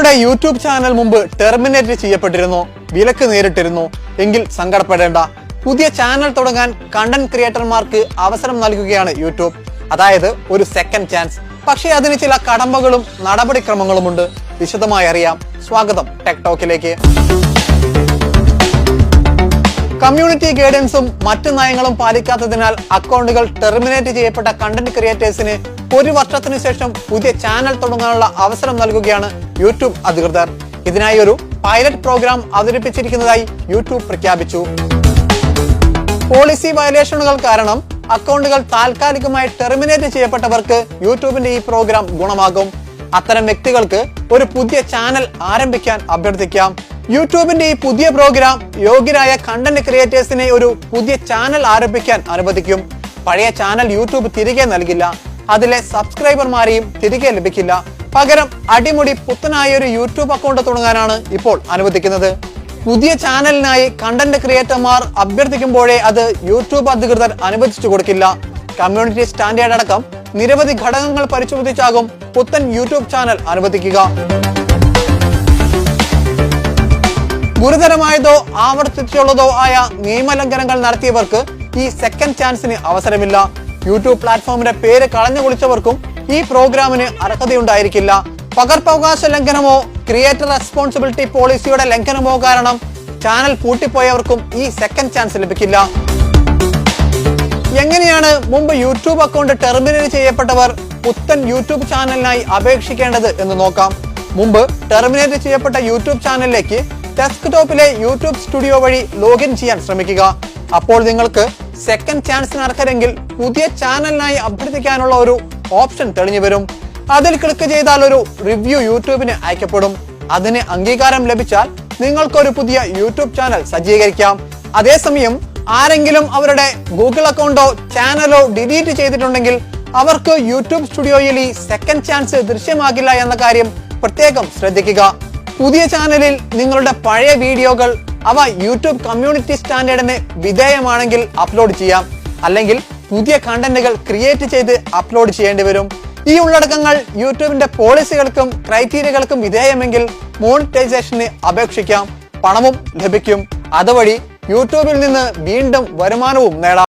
നിങ്ങളുടെ YouTube channel മുമ്പ് terminate ചെയ്യപ്പെട്ടിരുന്നോ, വിലക്ക് നേരിട്ടിരുന്നോ എങ്കിൽ സങ്കടപ്പെടേണ്ട. പുതിയ ചാനൽ തുടങ്ങാൻ കണ്ടന്റ് ക്രിയേറ്റർമാർക്ക് അവസരം നൽകുകയാണ് യൂട്യൂബ്. അതായത് ഒരു സെക്കൻഡ് ചാൻസ്. പക്ഷേ അതിന് ചില കടമ്പകളും നടപടിക്രമങ്ങളുമുണ്ട്. വിശദമായി അറിയാം. സ്വാഗതം ടെക് ടോക്കിലേക്ക്. കമ്മ്യൂണിറ്റി ഗൈഡൻസും മറ്റു നയങ്ങളും പാലിക്കാത്തതിനാൽ അക്കൗണ്ടുകൾ ടെർമിനേറ്റ് ചെയ്യപ്പെട്ട കണ്ടന്റ് ക്രിയേറ്റേഴ്സിന് 1 വർഷത്തിനു ശേഷം പുതിയ ചാനൽ തുടങ്ങാനുള്ള അവസരം നൽകുകയാണ് യൂട്യൂബ് അധികൃതർ. ഇതിനായി ഒരു പൈലറ്റ് പ്രോഗ്രാം അവതരിപ്പിച്ചിരിക്കുന്നതായി യൂട്യൂബ് പ്രഖ്യാപിച്ചു. പോളിസി വയലേഷനുകൾ കാരണം അക്കൗണ്ടുകൾ താൽക്കാലികമായി ടെർമിനേറ്റ് ചെയ്യപ്പെട്ടവർക്ക് യൂട്യൂബിന്റെ ഈ പ്രോഗ്രാം ഗുണമാകും. അത്തരം വ്യക്തികൾക്ക് ഒരു പുതിയ ചാനൽ ആരംഭിക്കാൻ അഭ്യർത്ഥിക്കാം. യൂട്യൂബിന്റെ ഈ പുതിയ പ്രോഗ്രാം യോഗ്യരായ കണ്ടന്റ് ക്രിയേറ്റേഴ്സിനെ ഒരു പുതിയ ചാനൽ ആരംഭിക്കാൻ അനുവദിക്കും. പഴയ ചാനൽ യൂട്യൂബ് തിരികെ നൽകില്ല. അതിലെ സബ്സ്ക്രൈബർമാരെയും തിരികെ ലഭിക്കില്ല. പകരം അടിമുടി പുത്തനായ ഒരു യൂട്യൂബ് അക്കൗണ്ട് തുടങ്ങാനാണ് ഇപ്പോൾ അനുവദിക്കുന്നത്. പുതിയ ചാനലിനായി കണ്ടന്റ് ക്രിയേറ്റർമാർ അഭ്യർത്ഥിക്കുമ്പോഴേ അത് യൂട്യൂബ് അധികൃതർ അനുവദിച്ചു കൊടുക്കില്ല. കമ്മ്യൂണിറ്റി സ്റ്റാൻഡേർഡ് അടക്കം നിരവധി ഘടകങ്ങൾ പരിശോധിച്ചാകും പുത്തൻ യൂട്യൂബ് ചാനൽ അനുവദിക്കുക. ഗുരുതരമായതോ ആവർത്തിച്ചുള്ളതോ ആയ നിയമലംഘനങ്ങൾ നടത്തിയവർക്ക് ഈ സെക്കൻഡ് ചാൻസിന് അവസരമില്ല. യൂട്യൂബ് പ്ലാറ്റ്ഫോമിന്റെ പേര് കളഞ്ഞു കുളിച്ചവർക്കും ഈ പ്രോഗ്രാമിന് അർഹതയുണ്ടായിരിക്കില്ല. പകർപ്പവകാശ ലംഘനമോ ക്രിയേറ്റർ റെസ്പോൺസിബിലിറ്റി പോളിസിയുടെ ലംഘനമോ കാരണം ചാനൽ പൂട്ടിപ്പോയവർക്കും ഈ സെക്കൻഡ് ചാൻസ് ലഭിക്കില്ല. എങ്ങനെയാണ് മുമ്പ് യൂട്യൂബ് അക്കൗണ്ട് ടെർമിനേറ്റ് ചെയ്യപ്പെട്ടവർ പുത്തൻ യൂട്യൂബ് ചാനലിനായി അപേക്ഷിക്കേണ്ടത് എന്ന് നോക്കാം. മുമ്പ് ടെർമിനേറ്റ് ചെയ്യപ്പെട്ട യൂട്യൂബ് ചാനലിലേക്ക് ഡെസ്ക്ടോപ്പിലെ യൂട്യൂബ് സ്റ്റുഡിയോ വഴി ലോഗിൻ ചെയ്യാൻ ശ്രമിക്കുക. അപ്പോൾ നിങ്ങൾക്ക് സെക്കൻഡ് ചാൻസിന് അർഹരെങ്കിൽ പുതിയ ചാനലിനായി അഭ്യർത്ഥിക്കാനുള്ള ഒരു ഓപ്ഷൻ തെളിഞ്ഞു വരും. അതിൽ ക്ലിക്ക് ചെയ്താൽ ഒരു റിവ്യൂ യൂട്യൂബിന് അയക്കപ്പെടും. അതിന് അംഗീകാരം ലഭിച്ചാൽ നിങ്ങൾക്കൊരു പുതിയ യൂട്യൂബ് ചാനൽ സജ്ജീകരിക്കാം. അതേസമയം ആരെങ്കിലും അവരുടെ ഗൂഗിൾ അക്കൗണ്ടോ ചാനലോ ഡിലീറ്റ് ചെയ്തിട്ടുണ്ടെങ്കിൽ അവർക്ക് യൂട്യൂബ് സ്റ്റുഡിയോയിൽ ഈ സെക്കൻഡ് ചാൻസ് ദൃശ്യമാകില്ല എന്ന കാര്യം പ്രത്യേകം ശ്രദ്ധിക്കുക. പുതിയ ചാനലിൽ നിങ്ങളുടെ പഴയ വീഡിയോകൾ അവ യൂട്യൂബ് കമ്മ്യൂണിറ്റി സ്റ്റാൻഡേർഡിന് വിധേയമാണെങ്കിൽ അപ്ലോഡ് ചെയ്യാം. അല്ലെങ്കിൽ പുതിയ കണ്ടന്റുകൾ ക്രിയേറ്റ് ചെയ്ത് അപ്ലോഡ് ചെയ്യേണ്ടി വരും. ഈ ഉള്ളടക്കങ്ങൾ യൂട്യൂബിന്റെ പോളിസികൾക്കും ക്രൈറ്റീരിയകൾക്കും വിധേയമെങ്കിൽ മോണിറ്റൈസേഷന് അപേക്ഷിക്കാം. പണവും ലഭിക്കും. അതുവഴി യൂട്യൂബിൽ നിന്ന് വീണ്ടും വരുമാനവും നേടാം.